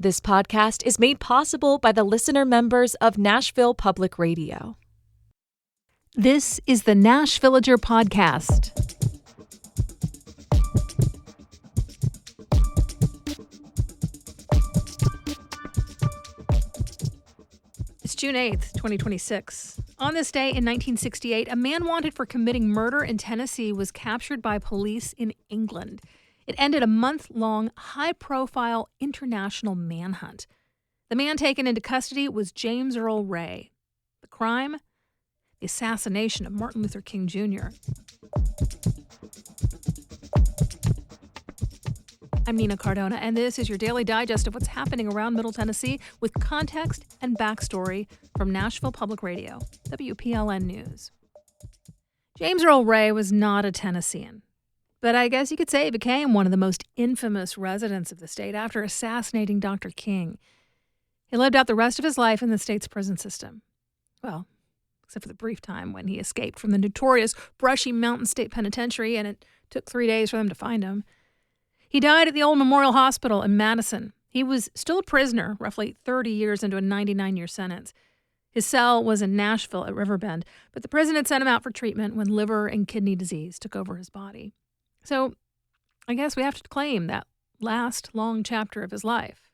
This podcast is made possible by the listener members of Nashville Public Radio. This is the Nashvillager Podcast. It's June 8th, 2026. On this day in 1968, a man wanted for committing murder in Tennessee was captured by police in England. It ended a month-long, high-profile international manhunt. The man taken into custody was James Earl Ray. The crime? The assassination of Martin Luther King Jr. I'm Nina Cardona, and this is your daily digest of what's happening around Middle Tennessee with context and backstory from Nashville Public Radio, WPLN News. James Earl Ray was not a Tennessean, but I guess you could say he became one of the most infamous residents of the state after assassinating Dr. King. He lived out the rest of his life in the state's prison system. Well, except for the brief time when he escaped from the notorious Brushy Mountain State Penitentiary, and it took 3 days for them to find him. He died at the old Memorial Hospital in Madison. He was still a prisoner, roughly 30 years into a 99-year sentence. His cell was in Nashville at Riverbend, but the prison had sent him out for treatment when liver and kidney disease took over his body. So I guess we have to claim that last long chapter of his life.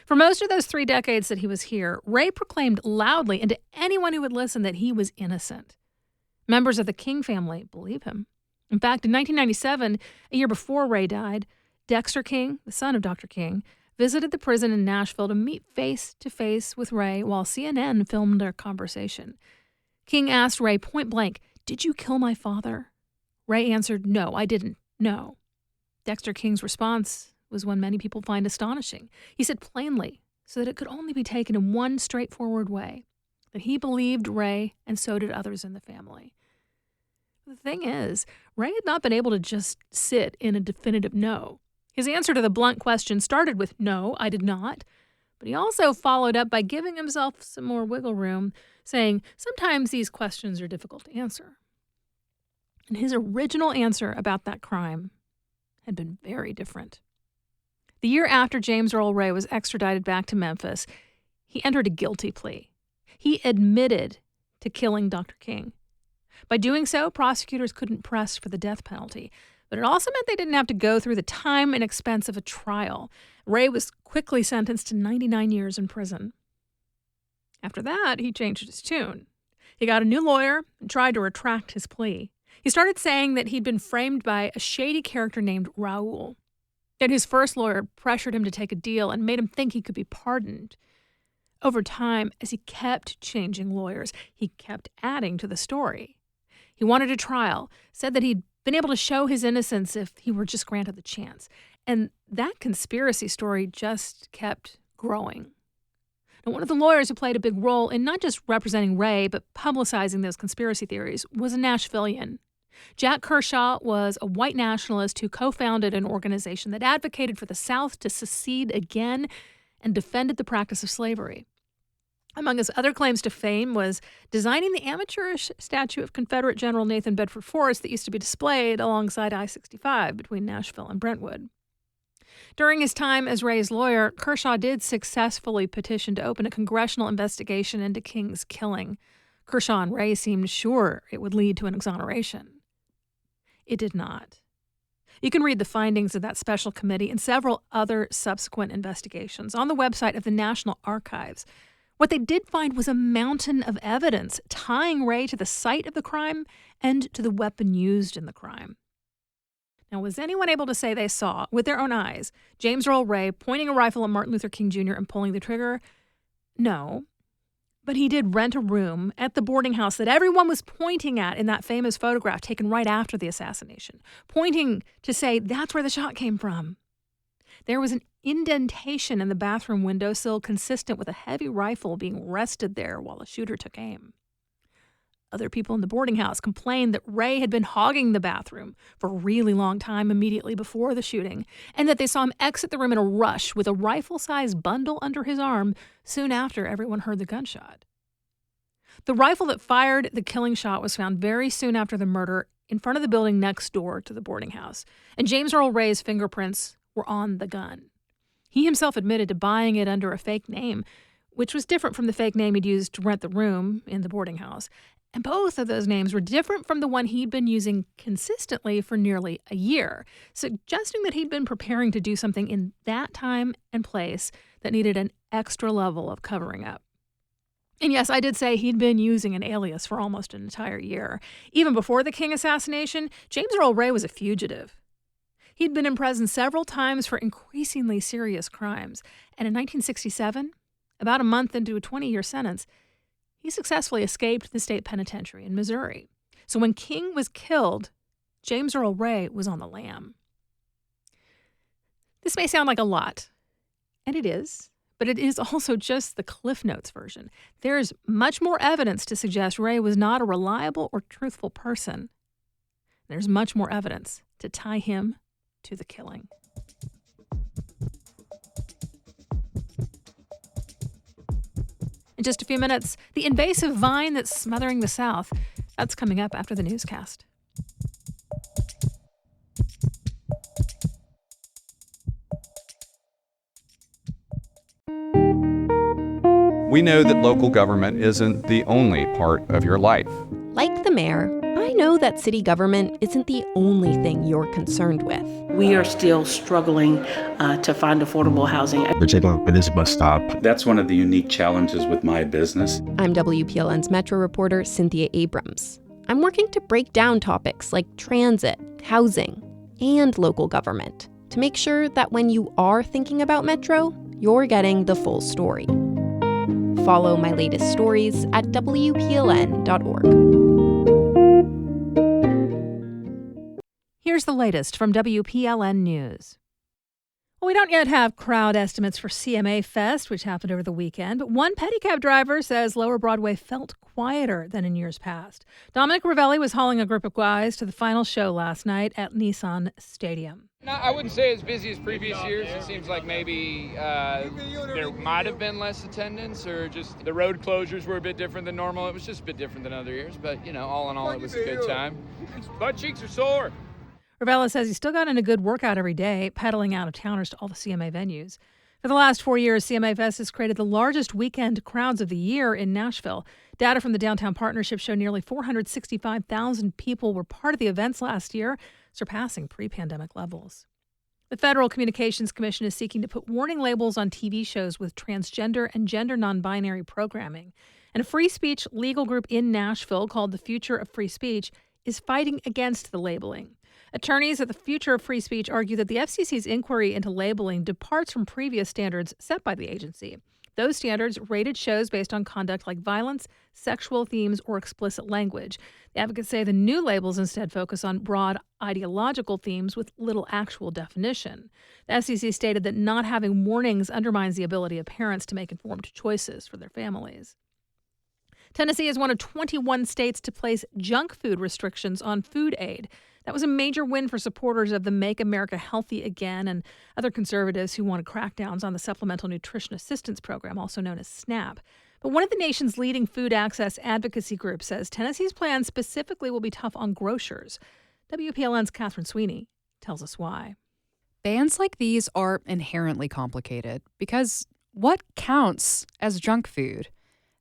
For most of those 3 decades that he was here, Ray proclaimed loudly and to anyone who would listen that he was innocent. Members of the King family believe him. In fact, in 1997, a year before Ray died, Dexter King, the son of Dr. King, visited the prison in Nashville to meet face-to-face with Ray while CNN filmed their conversation. King asked Ray point blank, "Did you kill my father?" Ray answered, "No, I didn't. No." Dexter King's response was one many people find astonishing. He said plainly, so that it could only be taken in one straightforward way, that he believed Ray and so did others in the family. The thing is, Ray had not been able to just sit in a definitive no. His answer to the blunt question started with, "No, I did not," but he also followed up by giving himself some more wiggle room, saying, "Sometimes these questions are difficult to answer." And his original answer about that crime had been very different. The year after James Earl Ray was extradited back to Memphis, he entered a guilty plea. He admitted to killing Dr. King. By doing so, prosecutors couldn't press for the death penalty, but it also meant they didn't have to go through the time and expense of a trial. Ray was quickly sentenced to 99 years in prison. After that, he changed his tune. He got a new lawyer and tried to retract his plea. He started saying that he'd been framed by a shady character named Raoul, that his first lawyer pressured him to take a deal and made him think he could be pardoned. Over time, as he kept changing lawyers, he kept adding to the story. He wanted a trial, said that he'd been able to show his innocence if he were just granted the chance. And that conspiracy story just kept growing. Now, one of the lawyers who played a big role in not just representing Ray, but publicizing those conspiracy theories was a Nashvilleian. Jack Kershaw was a white nationalist who co-founded an organization that advocated for the South to secede again and defended the practice of slavery. Among his other claims to fame was designing the amateurish statue of Confederate General Nathan Bedford Forrest that used to be displayed alongside I-65 between Nashville and Brentwood. During his time as Ray's lawyer, Kershaw did successfully petition to open a congressional investigation into King's killing. Kershaw and Ray seemed sure it would lead to an exoneration. It did not. You can read the findings of that special committee and several other subsequent investigations on the website of the National Archives. What they did find was a mountain of evidence tying Ray to the site of the crime and to the weapon used in the crime. Now, was anyone able to say they saw, with their own eyes, James Earl Ray pointing a rifle at Martin Luther King Jr. and pulling the trigger? No. But he did rent a room at the boarding house that everyone was pointing at in that famous photograph taken right after the assassination, pointing to say that's where the shot came from. There was an indentation in the bathroom windowsill consistent with a heavy rifle being rested there while a shooter took aim. Other people in the boarding house complained that Ray had been hogging the bathroom for a really long time immediately before the shooting, and that they saw him exit the room in a rush with a rifle-sized bundle under his arm soon after everyone heard the gunshot. The rifle that fired the killing shot was found very soon after the murder in front of the building next door to the boarding house, and James Earl Ray's fingerprints were on the gun. He himself admitted to buying it under a fake name, which was different from the fake name he'd used to rent the room in the boarding house. And both of those names were different from the one he'd been using consistently for nearly a year, suggesting that he'd been preparing to do something in that time and place that needed an extra level of covering up. And yes, I did say he'd been using an alias for almost an entire year. Even before the King assassination, James Earl Ray was a fugitive. He'd been imprisoned several times for increasingly serious crimes. And in 1967, about a month into a 20-year sentence, he successfully escaped the state penitentiary in Missouri. So when King was killed, James Earl Ray was on the lam. This may sound like a lot, and it is, but it is also just the Cliff Notes version. There's much more evidence to suggest Ray was not a reliable or truthful person. There's much more evidence to tie him to the killing. In just a few minutes, the invasive vine that's smothering the South. That's coming up after the newscast. We know that local government isn't the only part of your life. Like the mayor, I know that city government isn't the only thing you're concerned with. We are still struggling to find affordable housing. Particularly with this bus stop. That's one of the unique challenges with my business. I'm WPLN's Metro reporter Cynthia Abrams. I'm working to break down topics like transit, housing, and local government to make sure that when you are thinking about Metro, you're getting the full story. Follow my latest stories at WPLN.org. Here's the latest from WPLN News. Well, we don't yet have crowd estimates for CMA Fest, which happened over the weekend, but one pedicab driver says Lower Broadway felt quieter than in years past. Dominic Ravelli was hauling a group of guys to the final show last night at Nissan Stadium. No, I wouldn't say as busy as previous years. It seems like maybe there might have been less attendance, or just the road closures were a bit different than normal. It was just a bit different than other years, but, all in all, it was a good time. Butt cheeks are sore. Ravella says he's still got in a good workout every day, pedaling out-of-towners to all the CMA venues. For the last 4 years, CMA Fest has created the largest weekend crowds of the year in Nashville. Data from the Downtown Partnership show nearly 465,000 people were part of the events last year, surpassing pre-pandemic levels. The Federal Communications Commission is seeking to put warning labels on TV shows with transgender and gender non-binary programming. And a free speech legal group in Nashville called the Future of Free Speech is fighting against the labeling. Attorneys at the Future of Free Speech argue that the FCC's inquiry into labeling departs from previous standards set by the agency. Those standards rated shows based on conduct like violence, sexual themes, or explicit language. The advocates say the new labels instead focus on broad ideological themes with little actual definition. The FCC stated that not having warnings undermines the ability of parents to make informed choices for their families. Tennessee is one of 21 states to place junk food restrictions on food aid. That was a major win for supporters of the Make America Healthy Again and other conservatives who wanted crackdowns on the Supplemental Nutrition Assistance Program, also known as SNAP. But one of the nation's leading food access advocacy groups says Tennessee's plan specifically will be tough on grocers. WPLN's Catherine Sweeney tells us why. Bans like these are inherently complicated because what counts as junk food?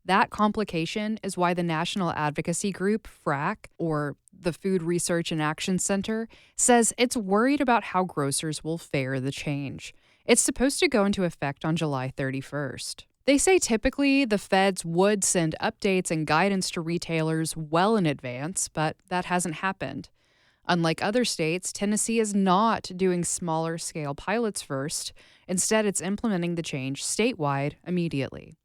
That complication is why the national advocacy group, FRAC, or the Food Research and Action Center, says it's worried about how grocers will fare the change. It's supposed to go into effect on July 31st. They say typically the feds would send updates and guidance to retailers well in advance, but that hasn't happened. Unlike other states, Tennessee is not doing smaller scale pilots first. Instead, it's implementing the change statewide immediately.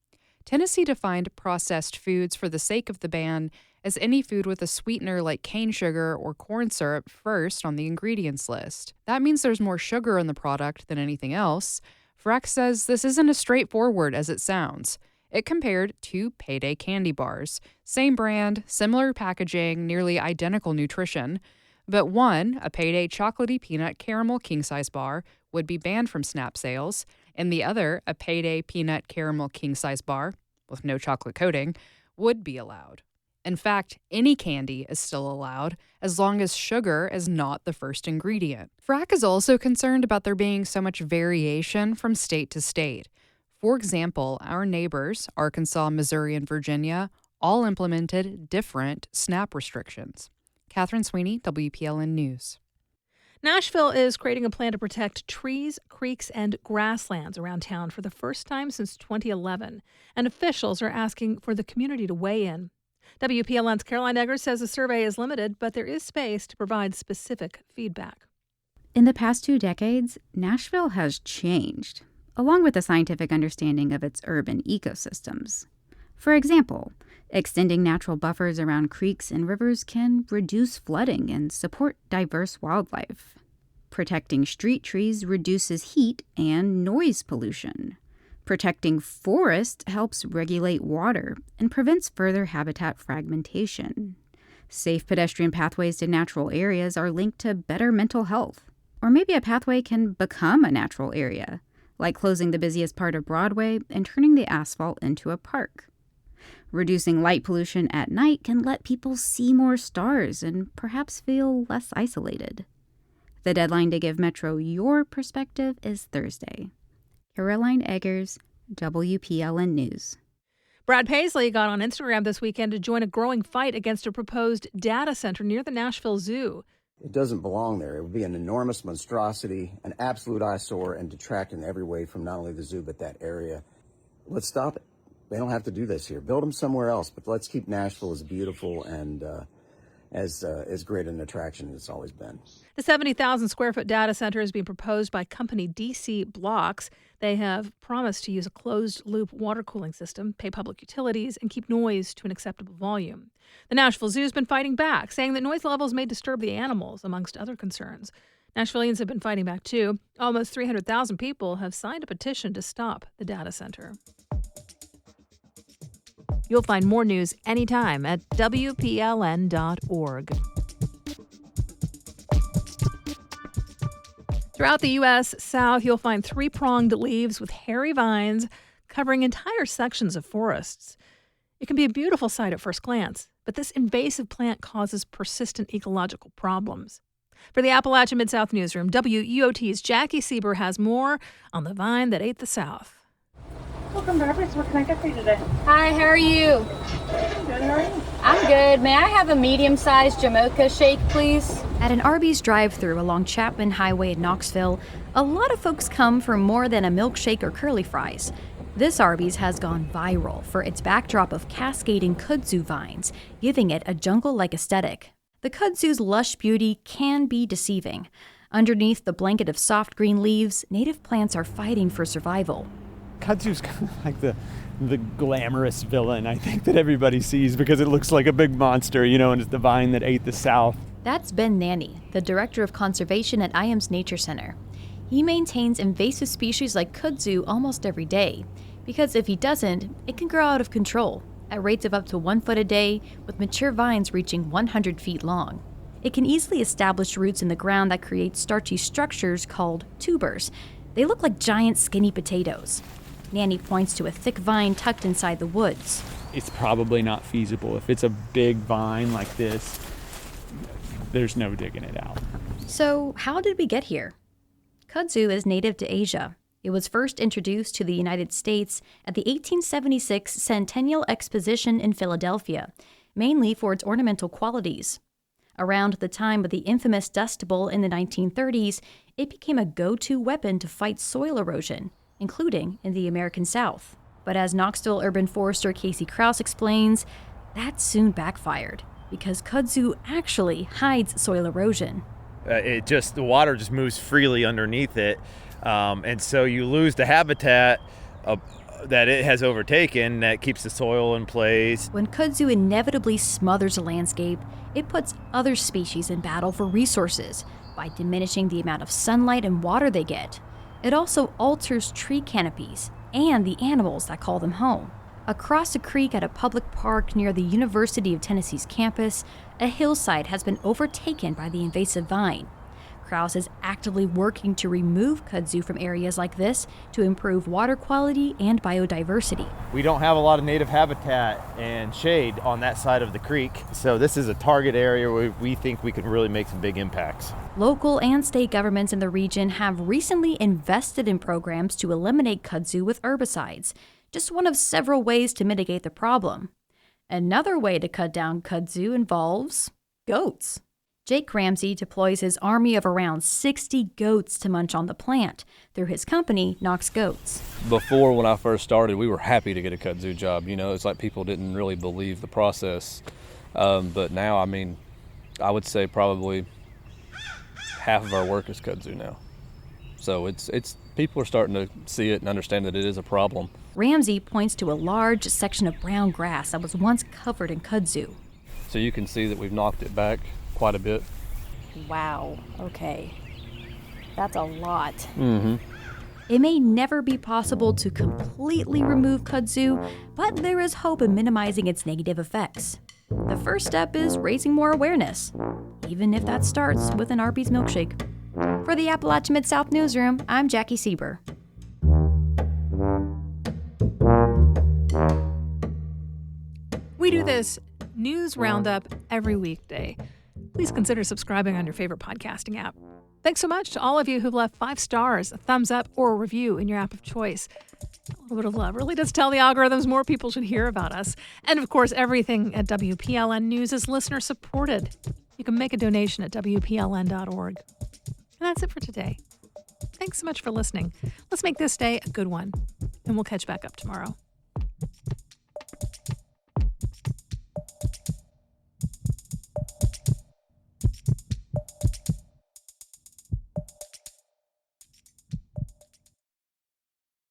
Tennessee defined processed foods for the sake of the ban as any food with a sweetener like cane sugar or corn syrup first on the ingredients list. That means there's more sugar in the product than anything else. FRAC says this isn't as straightforward as it sounds. It compared two Payday candy bars, same brand, similar packaging, nearly identical nutrition. But one, a Payday chocolatey peanut caramel king-size bar, would be banned from SNAP sales, and the other, a Payday peanut caramel king-size bar, with no chocolate coating, would be allowed. In fact, any candy is still allowed as long as sugar is not the first ingredient. FRAC is also concerned about there being so much variation from state to state. For example, our neighbors, Arkansas, Missouri, and Virginia, all implemented different SNAP restrictions. Catherine Sweeney, WPLN News. Nashville is creating a plan to protect trees, creeks, and grasslands around town for the first time since 2011, and officials are asking for the community to weigh in. WPLN's Caroline Eggers says the survey is limited, but there is space to provide specific feedback. In the past 2 decades, Nashville has changed, along with the scientific understanding of its urban ecosystems. For example, extending natural buffers around creeks and rivers can reduce flooding and support diverse wildlife. Protecting street trees reduces heat and noise pollution. Protecting forests helps regulate water and prevents further habitat fragmentation. Safe pedestrian pathways to natural areas are linked to better mental health. Or maybe a pathway can become a natural area, like closing the busiest part of Broadway and turning the asphalt into a park. Reducing light pollution at night can let people see more stars and perhaps feel less isolated. The deadline to give Metro your perspective is Thursday. Caroline Eggers, WPLN News. Brad Paisley got on Instagram this weekend to join a growing fight against a proposed data center near the Nashville Zoo. It doesn't belong there. It would be an enormous monstrosity, an absolute eyesore, and detract in every way from not only the zoo, but that area. Let's stop it. They don't have to do this here. Build them somewhere else, but let's keep Nashville as beautiful and as great an attraction as it's always been. The 70,000 square foot data center is being proposed by company DC Blocks. They have promised to use a closed loop water cooling system, pay public utilities, and keep noise to an acceptable volume. The Nashville Zoo has been fighting back, saying that noise levels may disturb the animals, amongst other concerns. Nashvillians have been fighting back too. Almost 300,000 people have signed a petition to stop the data center. You'll find more news anytime at WPLN.org. Throughout the U.S. South, you'll find three-pronged leaves with hairy vines covering entire sections of forests. It can be a beautiful sight at first glance, but this invasive plant causes persistent ecological problems. For the Appalachian Mid-South Newsroom, WEOT's Jackie Sieber has more on the vine that ate the South. Welcome, Barbara. What can I get for you today? Hi, how are you? Good, how are you? I'm good. May I have a medium-sized Jamocha shake, please? At an Arby's drive-thru along Chapman Highway in Knoxville, a lot of folks come for more than a milkshake or curly fries. This Arby's has gone viral for its backdrop of cascading kudzu vines, giving it a jungle-like aesthetic. The kudzu's lush beauty can be deceiving. Underneath the blanket of soft green leaves, native plants are fighting for survival. Kudzu's kind of like the glamorous villain, I think, that everybody sees because it looks like a big monster, and it's the vine that ate the South. That's Ben Nanny, the director of conservation at IAM's Nature Center. He maintains invasive species like kudzu almost every day, because if he doesn't, it can grow out of control at rates of up to 1 foot a day, with mature vines reaching 100 feet long. It can easily establish roots in the ground that create starchy structures called tubers. They look like giant skinny potatoes. Nanny points to a thick vine tucked inside the woods. It's probably not feasible. If it's a big vine like this, there's no digging it out. So how did we get here? Kudzu is native to Asia. It was first introduced to the United States at the 1876 Centennial Exposition in Philadelphia, mainly for its ornamental qualities. Around the time of the infamous Dust Bowl in the 1930s, it became a go-to weapon to fight soil erosion, including in the American South. But as Knoxville urban forester Casey Krause explains, that soon backfired because kudzu actually hides soil erosion. The water just moves freely underneath it, and so you lose the habitat that it has overtaken that keeps the soil in place. When kudzu inevitably smothers a landscape, it puts other species in battle for resources by diminishing the amount of sunlight and water they get. It also alters tree canopies and the animals that call them home. Across a creek at a public park near the University of Tennessee's campus, a hillside has been overtaken by the invasive vine. Krause is actively working to remove kudzu from areas like this to improve water quality and biodiversity. We don't have a lot of native habitat and shade on that side of the creek, so this is a target area where we think we can really make some big impacts. Local and state governments in the region have recently invested in programs to eliminate kudzu with herbicides, just one of several ways to mitigate the problem. Another way to cut down kudzu involves goats. Jake Ramsey deploys his army of around 60 goats to munch on the plant through his company, Knox Goats. Before, when I first started, we were happy to get a kudzu job. You know, it's like people didn't really believe the process. But now, I mean, I would say probably half of our work is kudzu now. So it's people are starting to see it and understand that it is a problem. Ramsey points to a large section of brown grass that was once covered in kudzu. So you can see that we've knocked it back quite a bit. Wow, okay. That's a lot. Mm-hmm. It may never be possible to completely remove kudzu, but there is hope in minimizing its negative effects. The first step is raising more awareness, even if that starts with an Arby's milkshake. For the Appalachian Mid-South Newsroom, I'm Jackie Sieber. We do this news roundup every weekday. Please consider subscribing on your favorite podcasting app. Thanks so much to all of you who've left 5 stars, a thumbs up, or a review in your app of choice. A little bit of love really does tell the algorithms more people should hear about us. And of course, everything at WPLN News is listener supported. You can make a donation at WPLN.org. And that's it for today. Thanks so much for listening. Let's make this day a good one, and we'll catch back up tomorrow.